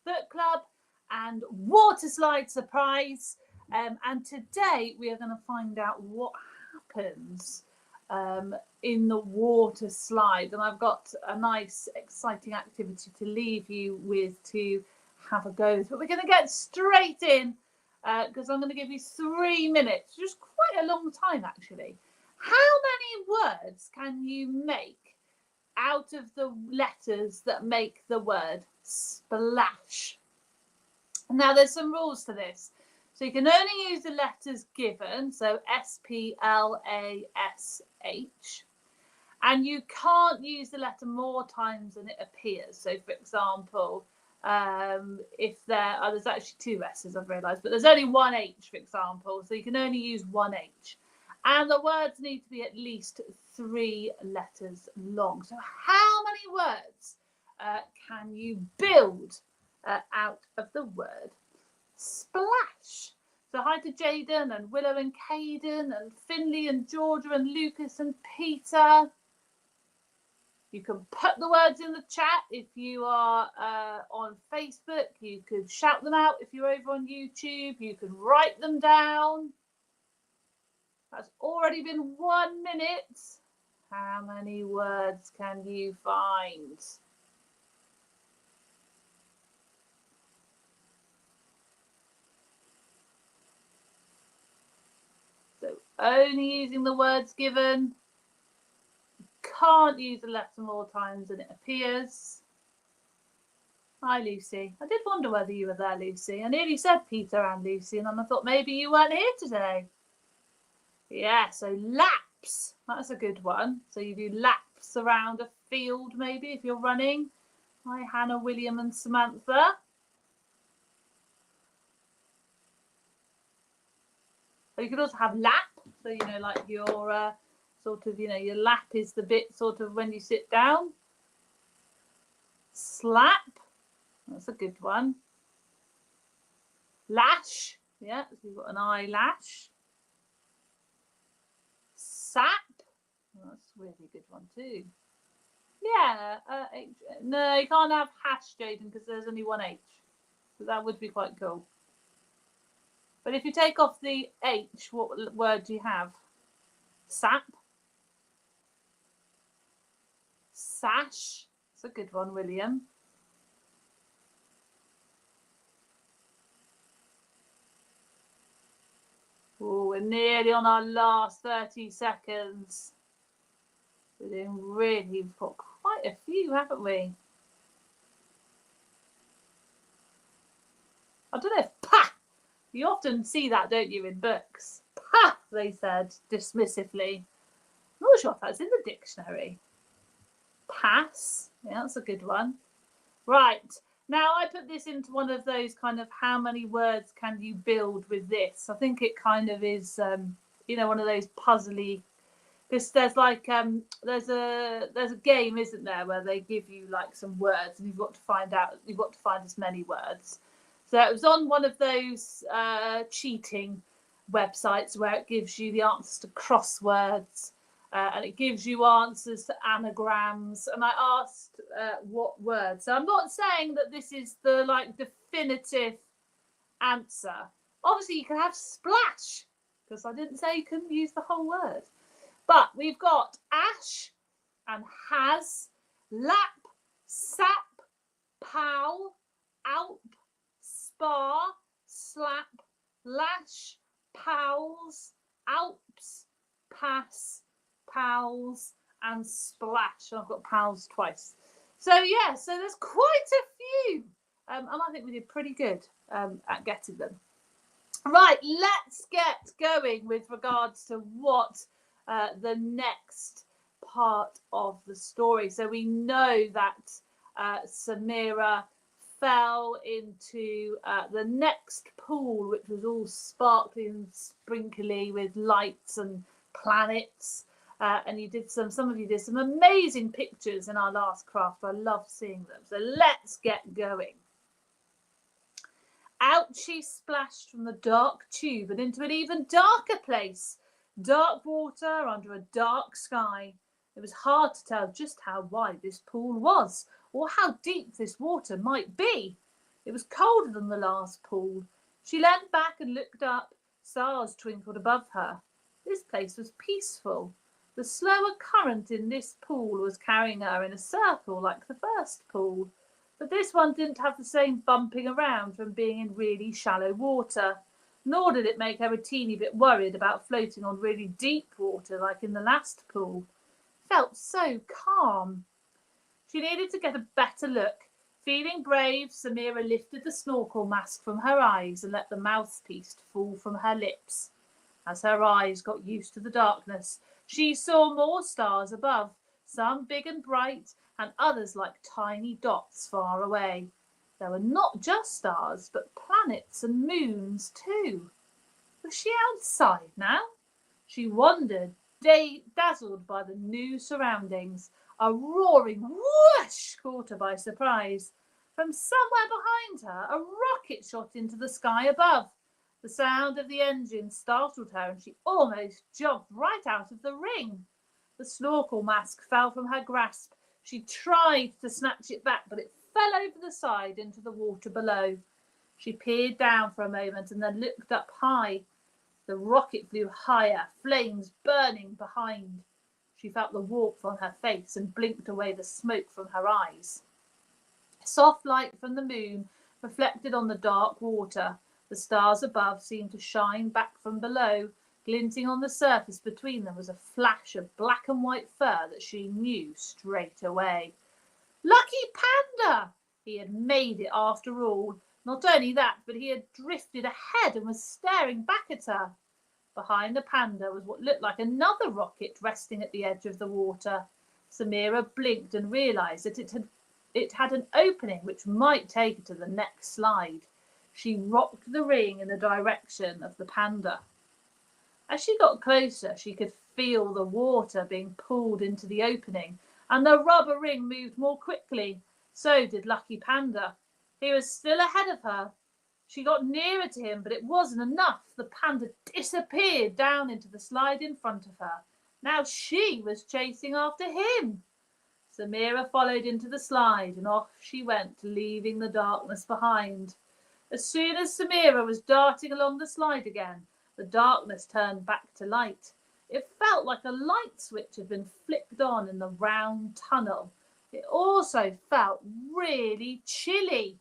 Book Club and Water Slide Surprise. And today we are going to find out what happens in the water slide. And I've got a nice, exciting activity to leave you with to have a go. But we're going to get straight in because I'm going to give you 3 minutes, just quite a long time actually. How many words can you make out of the letters that make the word splash? Now there's some rules to this. So you can only use the letters given, so S-P-L-A-S-H, and you can't use the letter more times than it appears. So for example, if there's actually 2 S's, I've realised, but there's only 1 H, for example, so you can only use 1 H. And the words need to be at least 3 letters long. So how many words can you build out of the word splash? So hi to Jaden and Willow and Caden and Finley and Georgia and Lucas and Peter. You can put the words in the chat if you are on Facebook. You could shout them out if you're over on YouTube. You can write them down. That's already been 1 minute. How many words can you find? So only using the words given. Can't use the letter more times than it appears. Hi Lucy. I did wonder whether you were there, Lucy. I nearly said Peter and Lucy, and then I thought maybe you weren't here today. Yeah, so laps. That's a good one. So you do laps around a field maybe if you're running. Hi Hannah, William and Samantha. Or you could also have lap. So, you know, like your sort of, you know, your lap is the bit sort of when you sit down. Slap. That's a good one. Lash. Yeah, so you've got an eyelash. Sap. Oh, that's a really good one too. Yeah. No, you can't have hash, Jaden, because there's only 1 H. But that would be quite cool. But if you take off the H, what word do you have? Sap. Sash. It's a good one, William. Oh, we're nearly on our last 30 seconds. We're doing really, we've got quite a few, haven't we? I don't know if pa. You often see that, don't you, in books? Pa, they said dismissively. I'm not sure if that's in the dictionary. Pass. Yeah, that's a good one. Right. Now, I put this into one of those kind of how many words can you build with this? I think it kind of is, you know, one of those puzzly, because there's like, there's a game, isn't there, where they give you like some words and you've got to find as many words. So it was on one of those cheating websites where it gives you the answers to crosswords and it gives you answers to anagrams. And I asked what word. So I'm not saying that this is the like definitive answer. Obviously, you can have splash because I didn't say you couldn't use the whole word. But we've got ash and has, lap, sap, pow, alp, spar, slap, lash, pals, alps, pass, pals, and splash. I've got pals twice. So yeah, so there's quite a few. And I think we did pretty good at getting them. Right, let's get going with regards to what the next part of the story. So we know that Samira fell into the next pool, which was all sparkly and sprinkly with lights and planets. And you did some of you did some amazing pictures in our last craft. I love seeing them. So let's get going. Out she splashed from the dark tube and into an even darker place. Dark water under a dark sky. It was hard to tell just how wide this pool was or how deep this water might be. It was colder than the last pool. She leant back and looked up. Stars twinkled above her. This place was peaceful. The slower current in this pool was carrying her in a circle like the first pool, but this one didn't have the same bumping around from being in really shallow water, nor did it make her a teeny bit worried about floating on really deep water like in the last pool. It felt so calm. She needed to get a better look. Feeling brave, Samira lifted the snorkel mask from her eyes and let the mouthpiece fall from her lips. As her eyes got used to the darkness, she saw more stars above, some big and bright, and others like tiny dots far away. There were not just stars, but planets and moons too. Was she outside now? She wondered, dazzled by the new surroundings. A roaring whoosh caught her by surprise. From somewhere behind her, a rocket shot into the sky above. The sound of the engine startled her and she almost jumped right out of the ring. The snorkel mask fell from her grasp. She tried to snatch it back, but it fell over the side into the water below. She peered down for a moment and then looked up high. The rocket flew higher, flames burning behind. She felt the warmth on her face and blinked away the smoke from her eyes. Soft light from the moon reflected on the dark water. The stars above seemed to shine back from below. Glinting on the surface between them was a flash of black and white fur that she knew straight away. Lucky Panda! He had made it after all. Not only that, but he had drifted ahead and was staring back at her. Behind the panda was what looked like another rocket resting at the edge of the water. Samira blinked and realised that it had an opening which might take her to the next slide. She rocked the ring in the direction of the panda. As she got closer, she could feel the water being pulled into the opening, and the rubber ring moved more quickly. So did Lucky Panda. He was still ahead of her. She got nearer to him, but it wasn't enough. The panda disappeared down into the slide in front of her. Now she was chasing after him. Samira followed into the slide, and off she went, leaving the darkness behind. As soon as Samira was darting along the slide again, the darkness turned back to light. It felt like a light switch had been flicked on in the round tunnel. It also felt really chilly.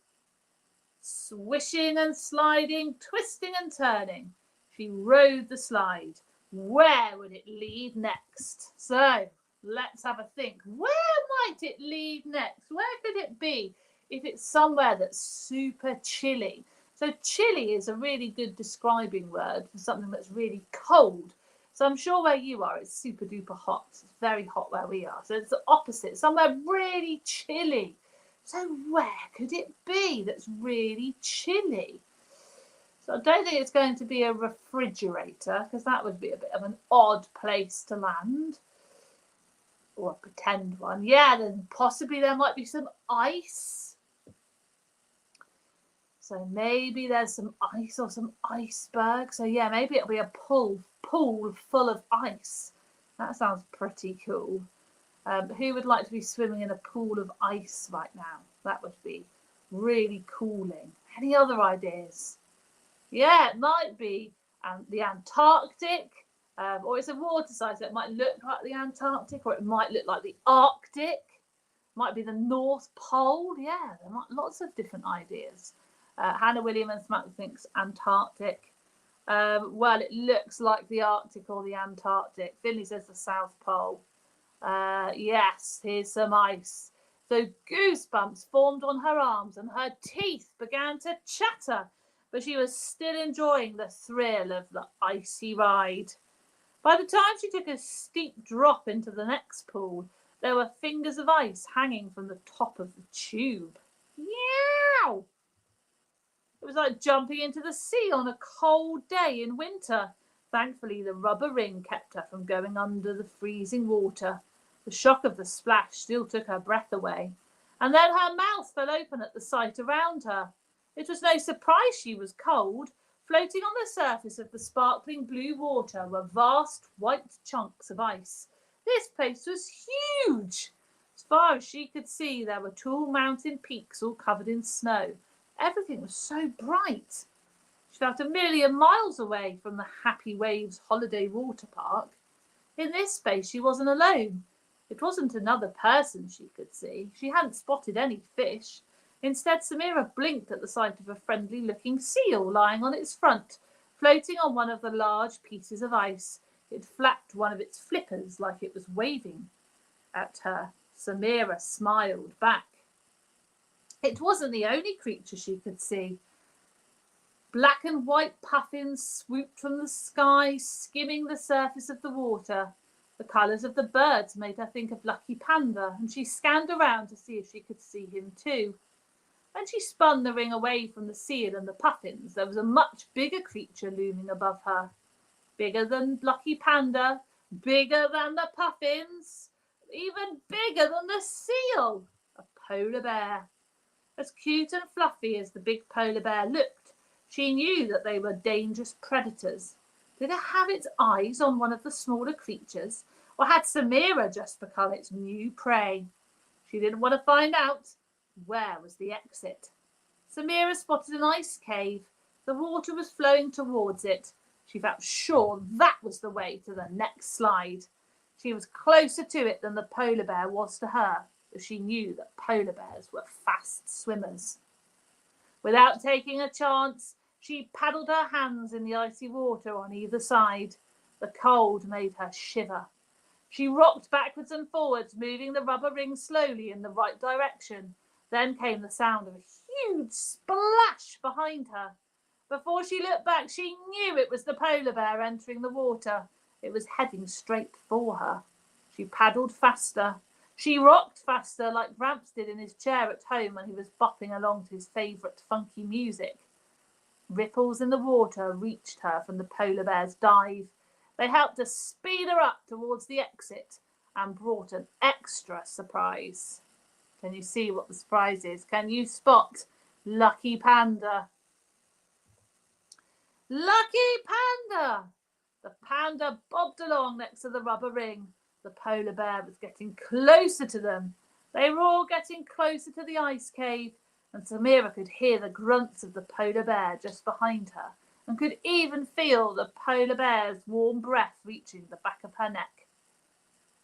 Swishing and sliding, twisting and turning, she rode the slide. Where would it lead next? So, let's have a think. Where might it lead next? Where could it be if it's somewhere that's super chilly? So chilly is a really good describing word for something that's really cold. So I'm sure where you are, it's super duper hot. It's very hot where we are. So it's the opposite, somewhere really chilly. So where could it be that's really chilly? So I don't think it's going to be a refrigerator, because that would be a bit of an odd place to land. Or a pretend one. Yeah, then possibly there might be some ice. So maybe there's some ice or some iceberg. So yeah, maybe it'll be a pool full of ice. That sounds pretty cool. Who would like to be swimming in a pool of ice right now? That would be really cooling. Any other ideas? Yeah, it might be the Antarctic, or it's a water side, so it might look like the Antarctic, or it might look like the Arctic. Might be the North Pole. Yeah, there might lots of different ideas. Hannah Williams thinks Antarctic. Well, it looks like the Arctic or the Antarctic. Finley says the South Pole. Yes, here's some ice. So goosebumps formed on her arms and her teeth began to chatter, but she was still enjoying the thrill of the icy ride. By the time she took a steep drop into the next pool, there were fingers of ice hanging from the top of the tube. Yow! It was like jumping into the sea on a cold day in winter. Thankfully, the rubber ring kept her from going under the freezing water. The shock of the splash still took her breath away. And then her mouth fell open at the sight around her. It was no surprise she was cold. Floating on the surface of the sparkling blue water were vast white chunks of ice. This place was huge. As far as she could see, there were tall mountain peaks all covered in snow. Everything was so bright. She felt a million miles away from the Happy Waves holiday water park. In this space, she wasn't alone. It wasn't another person she could see. She hadn't spotted any fish. Instead, Samira blinked at the sight of a friendly-looking seal lying on its front, floating on one of the large pieces of ice. It flapped one of its flippers like it was waving at her. Samira smiled back. It wasn't the only creature she could see. Black and white puffins swooped from the sky, skimming the surface of the water. The colours of the birds made her think of Lucky Panda, and she scanned around to see if she could see him too. When she spun the ring away from the seal and the puffins, there was a much bigger creature looming above her. Bigger than Lucky Panda, bigger than the puffins, even bigger than the seal. A polar bear. As cute and fluffy as the big polar bear looked, she knew that they were dangerous predators. Did it have its eyes on one of the smaller creatures, or had Samira just become its new prey? She didn't want to find out. Where was the exit? Samira spotted an ice cave. The water was flowing towards it. She felt sure that was the way to the next slide. She was closer to it than the polar bear was to her, but she knew that polar bears were fast swimmers. Without taking a chance, she paddled her hands in the icy water on either side. The cold made her shiver. She rocked backwards and forwards, moving the rubber ring slowly in the right direction. Then came the sound of a huge splash behind her. Before she looked back, she knew it was the polar bear entering the water. It was heading straight for her. She paddled faster. She rocked faster, like Gramps did in his chair at home when he was bopping along to his favourite funky music. Ripples in the water reached her from the polar bear's dive. They helped her speed her up towards the exit and brought an extra surprise. Can you see what the surprise is? Can you spot Lucky Panda? Lucky Panda! The panda bobbed along next to the rubber ring. The polar bear was getting closer to them. They were all getting closer to the ice cave, and Samira could hear the grunts of the polar bear just behind her, and could even feel the polar bear's warm breath reaching the back of her neck.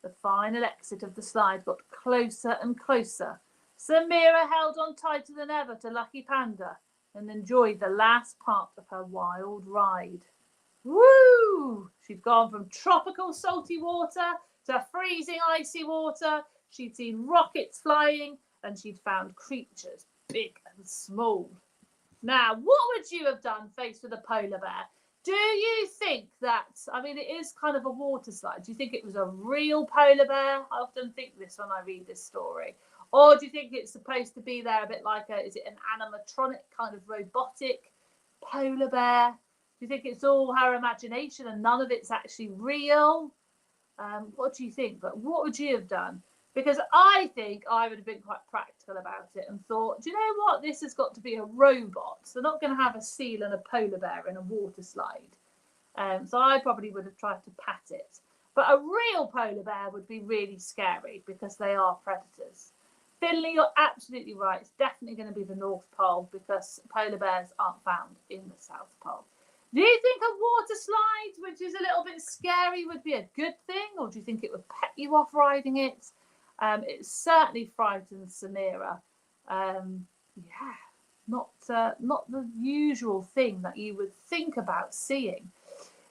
The final exit of the slide got closer and closer. Samira held on tighter than ever to Lucky Panda and enjoyed the last part of her wild ride. Woo! She'd gone from tropical salty water to freezing icy water. She'd seen rockets flying, and she'd found creatures big and small. Now, what would you have done faced with a polar bear? Do you think that, it is kind of a water slide. Do you think it was a real polar bear? I often think this when I read this story. Or do you think it's supposed to be there a bit like is it an animatronic kind of robotic polar bear? Do you think it's all her imagination and none of it's actually real? What do you think? But what would you have done? Because I think I would have been quite practical about it and thought, do you know what? This has got to be a robot. So they're not going to have a seal and a polar bear in a water slide. So I probably would have tried to pat it. But a real polar bear would be really scary because they are predators. Finley, you're absolutely right. It's definitely going to be the North Pole because polar bears aren't found in the South Pole. Do you think a water slide, which is a little bit scary, would be a good thing? Or do you think it would pet you off riding it? It certainly frightened Samira. Not the usual thing that you would think about seeing.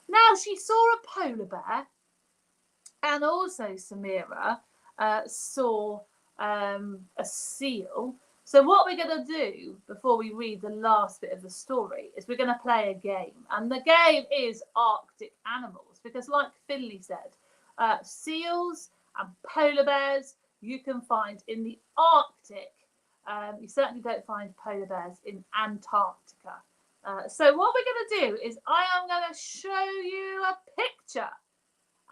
Now, she saw a polar bear, and also Samira saw a seal. So what we're going to do before we read the last bit of the story is we're going to play a game. And the game is Arctic animals, because like Finley said, seals and polar bears you can find in the Arctic. You certainly don't find polar bears in Antarctica. So what we're going to do is I am going to show you a picture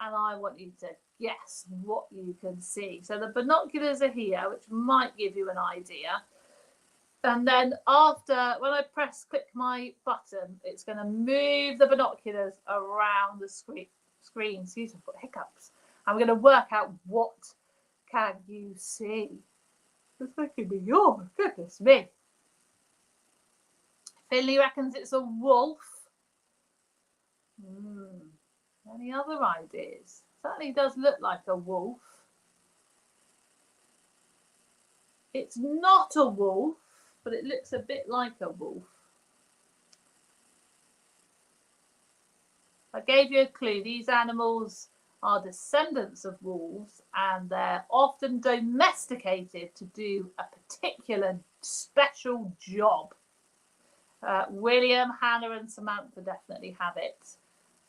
and I want you to guess what you can see. So the binoculars are here, which might give you an idea. And then after, when I click my button, it's going to move the binoculars around the screen. Excuse me, I've got hiccups. I'm going to work out what can you see. It's making me yawn, goodness me. Finley reckons it's a wolf. Any other ideas? Certainly does look like a wolf. It's not a wolf, but it looks a bit like a wolf. I gave you a clue. These animals are descendants of wolves, and they're often domesticated to do a particular special job. William, Hannah and Samantha definitely have it.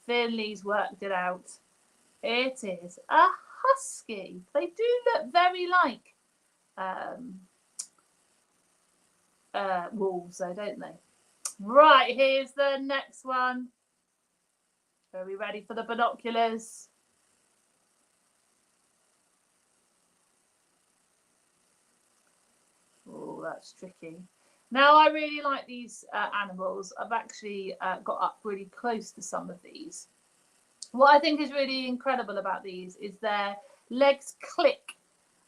Finley's worked it out. It is a husky. They do look very like wolves, though, don't they? Right, here's the next one. Are we ready for the binoculars? Oh, that's tricky. Now, I really like these animals. I've actually got up really close to some of these. What I think is really incredible about these is their legs click.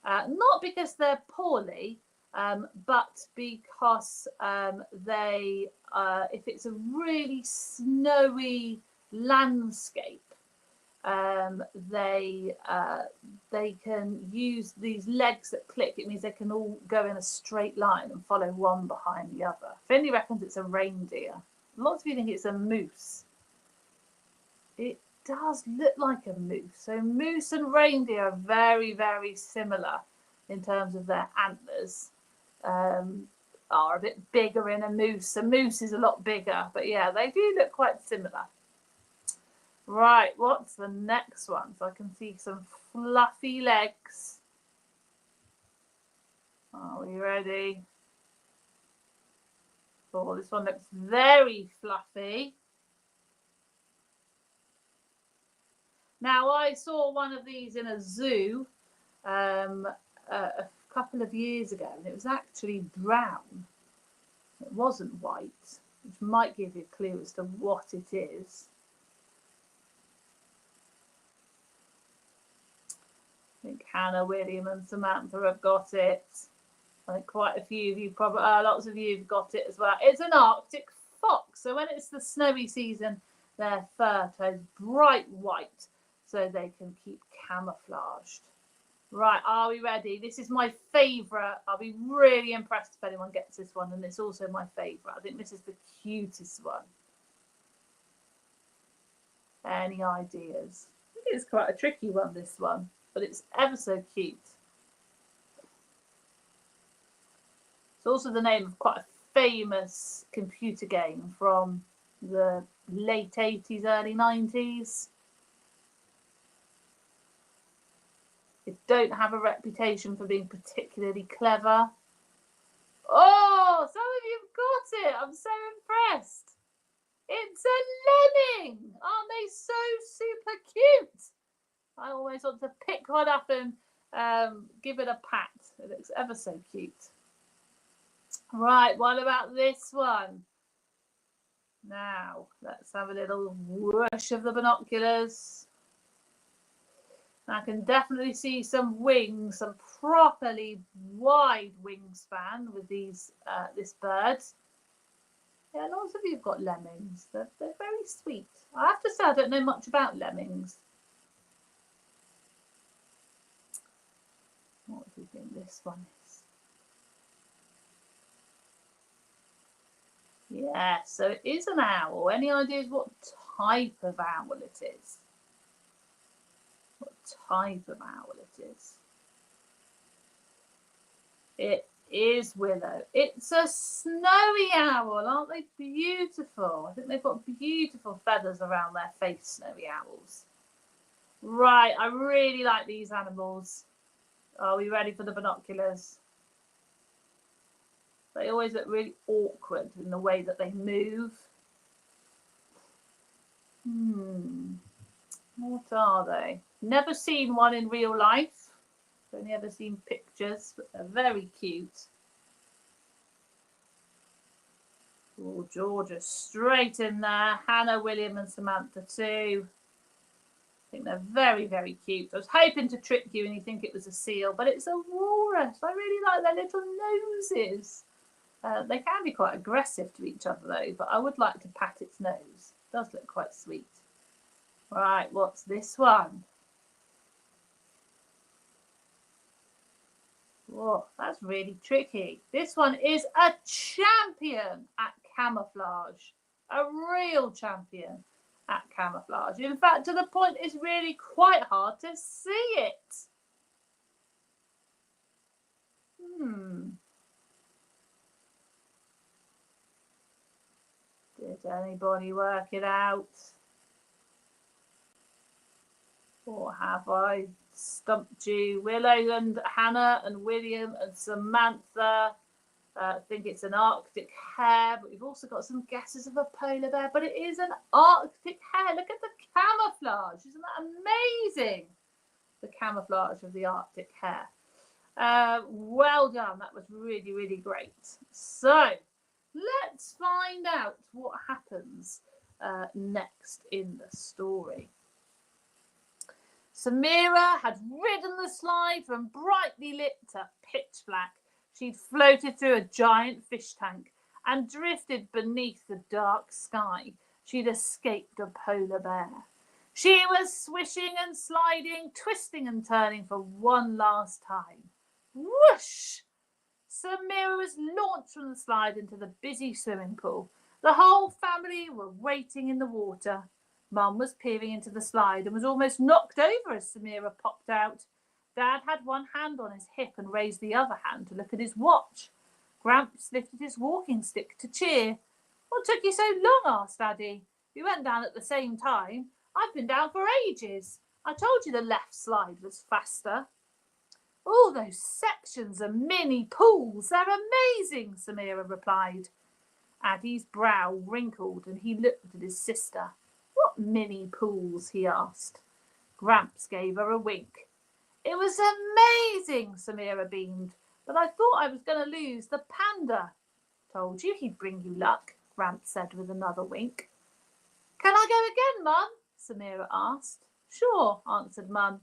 Not because they're poorly, but because they, if it's a really snowy landscape, they can use these legs that click. It means they can all go in a straight line and follow one behind the other. Finley reckons it's a reindeer. Lots of you think it's a moose. It does look like a moose. So moose and reindeer are very, very similar in terms of their antlers. Are a bit bigger in a moose. A moose is a lot bigger, but yeah, they do look quite similar. Right, what's the next one? So I can see some fluffy legs. Are we ready? Oh, this one looks very fluffy. Now, I saw one of these in a zoo a couple of years ago, and it was actually brown. It wasn't white, which might give you a clue as to what it is. I think Hannah, William and Samantha have got it. I think quite a few of you, probably lots of you have got it as well. It's an Arctic fox. So when it's the snowy season, their fur turns bright white so they can keep camouflaged. Right, are we ready? This is my favourite. I'll be really impressed if anyone gets this one, and it's also my favourite. I think this is the cutest one. Any ideas? I think it's quite a tricky one, this one, but it's ever so cute. It's also the name of quite a famous computer game from the late 80s, early 90s. They don't have a reputation for being particularly clever. Oh, some of you have got it. I'm so impressed. It's a lemming. Aren't they so super cute? I always want to pick one up and give it a pat. It looks ever so cute. Right, what about this one? Now, let's have a little whoosh of the binoculars. I can definitely see some wings, some properly wide wingspan with these this bird. Yeah, lots of you have got lemmings. They're very sweet. I have to say I don't know much about lemmings. What do you think this one is? Yeah, so it is an owl. Any ideas what type of owl it is? What type of owl it is? It is willow. It's a snowy owl. Aren't they beautiful? I think they've got beautiful feathers around their face, snowy owls. Right, I really like these animals. Are we ready for the binoculars? They always look really awkward in the way that they move. What are they? Never seen one in real life. Only ever seen pictures, but they're very cute. Oh, Georgia straight in there. Hannah, William and Samantha too. I think they're very, very cute. I was hoping to trick you and you think it was a seal, but it's a walrus. I really like their little noses. They can be quite aggressive to each other though, but I would like to pat its nose. It does look quite sweet. Right, what's this one? Whoa, that's really tricky. This one is a champion at camouflage. A real champion at camouflage. In fact, to the point it's really quite hard to see it. Did anybody work it out? Or have I stumped you? Willow and Hannah and William and Samantha. I think it's an Arctic hare, but we've also got some guesses of a polar bear, but it is an Arctic hare. Look at the camouflage. Isn't that amazing? The camouflage of the Arctic hare. Well done. That was really, really great. So let's find out what happens next in the story. Samira had ridden the slide from brightly lit to pitch black. She'd floated through a giant fish tank and drifted beneath the dark sky. She'd escaped a polar bear. She was swishing and sliding, twisting and turning for one last time. Whoosh! Samira was launched from the slide into the busy swimming pool. The whole family were waiting in the water. Mum was peering into the slide and was almost knocked over as Samira popped out. Dad had one hand on his hip and raised the other hand to look at his watch. Gramps lifted his walking stick to cheer. "What took you so long?" asked Daddy. "We went down at the same time. I've been down for ages. I told you the left slide was faster." "All those sections are mini pools. They're amazing," Samira replied. Addie's brow wrinkled and he looked at his sister. "What mini pools?" he asked. Gramps gave her a wink. "It was amazing," Samira beamed, "but I thought I was going to lose the panda." "Told you he'd bring you luck," Gramps said with another wink. "Can I go again, Mum?" Samira asked. "Sure," answered Mum.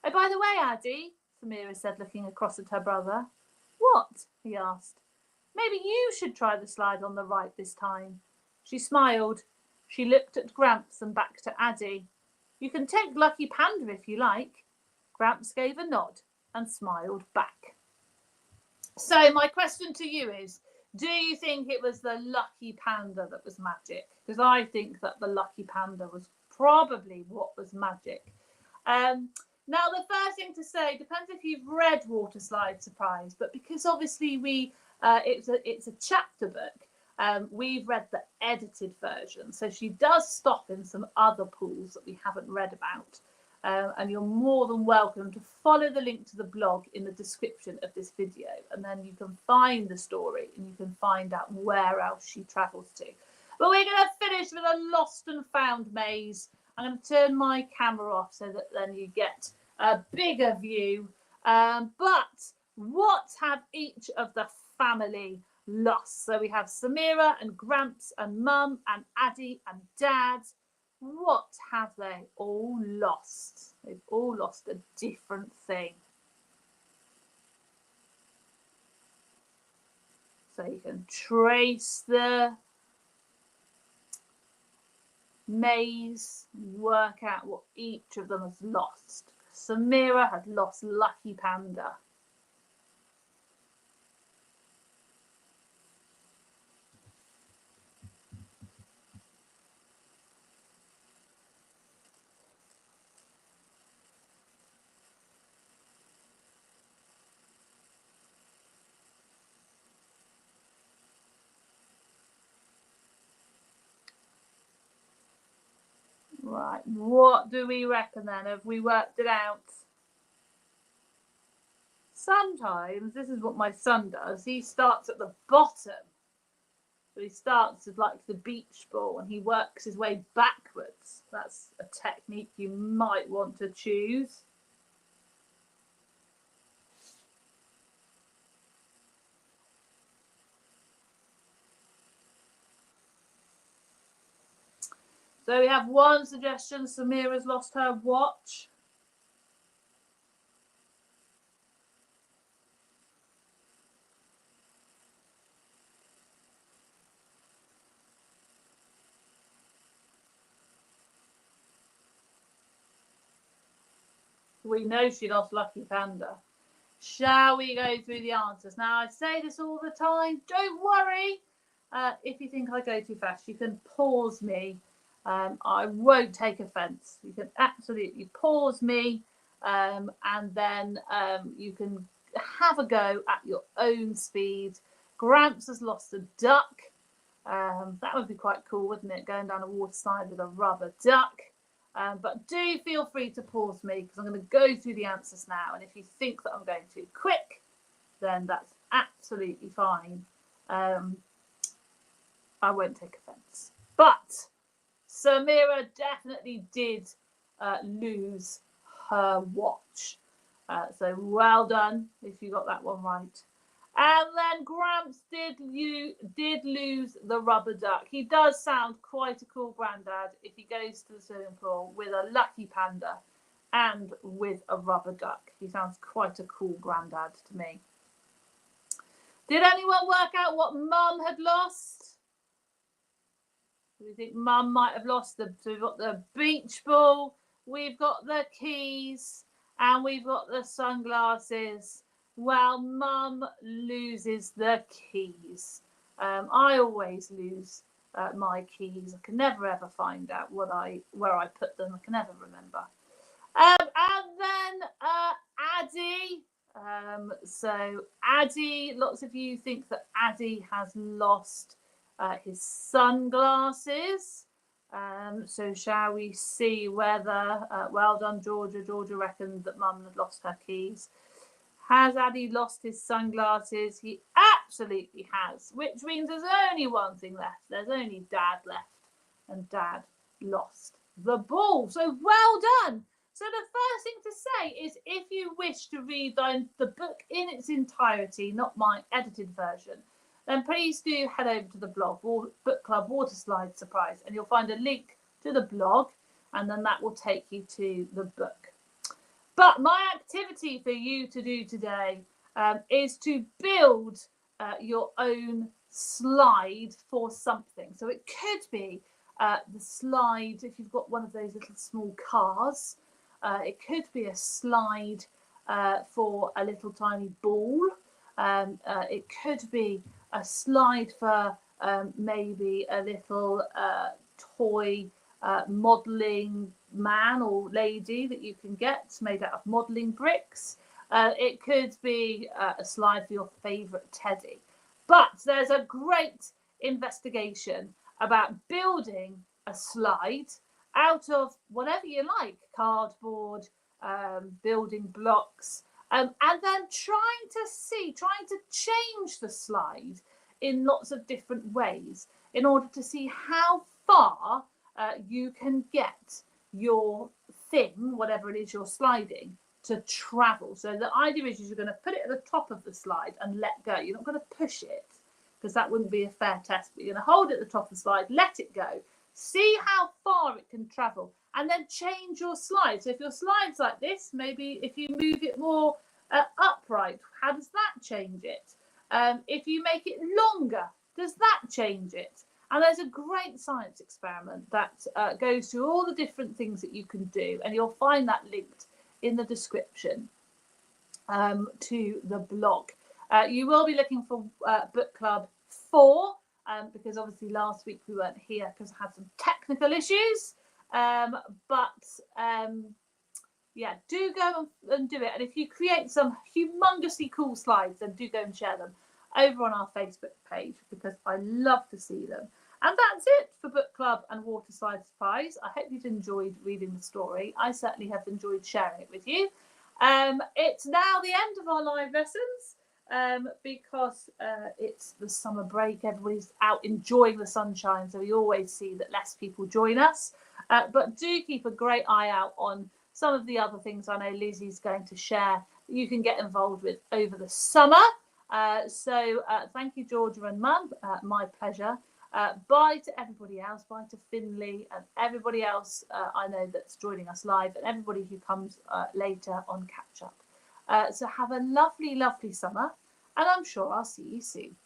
"Oh, by the way, Addie," Samira said, looking across at her brother. "What?" he asked. "Maybe you should try the slide on the right this time." She smiled. She looked at Gramps and back to Addie. "You can take Lucky Panda if you like." Gramps gave a nod and smiled back. So my question to you is, do you think it was the Lucky Panda that was magic? Because I think that the Lucky Panda was probably what was magic. Now, the first thing to say, depends if you've read Water Slide Surprise, but because obviously it's a chapter book, we've read the edited version. So she does stop in some other pools that we haven't read about. And you're more than welcome to follow the link to the blog in the description of this video, and then you can find the story and you can find out where else she travels to. But we're going to finish with a lost and found maze. I'm going to turn my camera off so that then you get a bigger view. But what have each of the family lost? So we have Samira and Gramps and Mum and Addie and Dad. What have they all lost? They've all lost a different thing. So you can trace the maze, work out what each of them has lost. Samira had lost Lucky Panda. Right, what do we reckon then? Have we worked it out? Sometimes, this is what my son does, he starts at the bottom. So he starts with like the beach ball and he works his way backwards. That's a technique you might want to choose. So we have one suggestion. Samira's lost her watch. We know she lost Lucky Panda. Shall we go through the answers? Now, I say this all the time. Don't worry. If you think I go too fast, you can pause me. I won't take offence. You can absolutely pause me, and then you can have a go at your own speed. Gramps has lost a duck. That would be quite cool, wouldn't it? Going down a water slide with a rubber duck. But do feel free to pause me because I'm going to go through the answers now. And if you think that I'm going too quick, then that's absolutely fine. I won't take offence. But Samira definitely did lose her watch. So well done if you got that one right. And then Gramps did lose the rubber duck. He does sound quite a cool granddad if he goes to the swimming pool with a Lucky Panda and with a rubber duck. He sounds quite a cool granddad to me. Did anyone work out what Mum had lost? Do we think Mum might have lost so we've got the beach ball, we've got the keys, and we've got the sunglasses. Well, Mum loses the keys. I always lose my keys. I can never ever find out where I put them. I can never remember. And then Addy. So Addy, lots of you think that Addy has lost his sunglasses. So shall we see whether, well done, Georgia. Georgia reckoned that Mum had lost her keys. Has Addy lost his sunglasses? He absolutely has, which means there's only one thing left. There's only Dad left, and Dad lost the ball. So well done. So the first thing to say is if you wish to read the book in its entirety, not my edited version, then please do head over to the blog, Book Club Water Slide Surprise, and you'll find a link to the blog, and then that will take you to the book. But my activity for you to do today is to build your own slide for something. So it could be the slide, if you've got one of those little small cars, it could be a slide for a little tiny ball. It could be a slide for maybe a little toy modelling man or lady that you can get made out of modelling bricks. It could be a slide for your favourite teddy. But there's a great investigation about building a slide out of whatever you like, cardboard, building blocks, and then trying to change the slide in lots of different ways in order to see how far you can get your thing, whatever it is you're sliding, to travel. So the idea is you're going to put it at the top of the slide and let go. You're not going to push it because that wouldn't be a fair test, but you're going to hold it at the top of the slide, let it go, see how far it can travel, and then change your slide. So if your slide's like this, maybe if you move it more upright, how does that change it? If you make it longer, does that change it? And there's a great science experiment that goes through all the different things that you can do, and you'll find that linked in the description to the blog. You will be looking for Book Club 4, because obviously last week we weren't here because I had some technical issues. Yeah, do go and do it. And if you create some humongously cool slides, then do go and share them over on our Facebook page because I love to see them. And that's it for Book Club and Water Slide Surprise. I hope you've enjoyed reading the story. I certainly have enjoyed sharing it with you. It's now the end of our live lessons because it's the summer break. Everybody's out enjoying the sunshine, so we always see that less people join us. But do keep a great eye out on some of the other things I know Lizzie's going to share that you can get involved with over the summer. So thank you, Georgia and Mum. My pleasure. Bye to everybody else. Bye to Finley and everybody else I know that's joining us live and everybody who comes later on catch up. So have a lovely, lovely summer, and I'm sure I'll see you soon.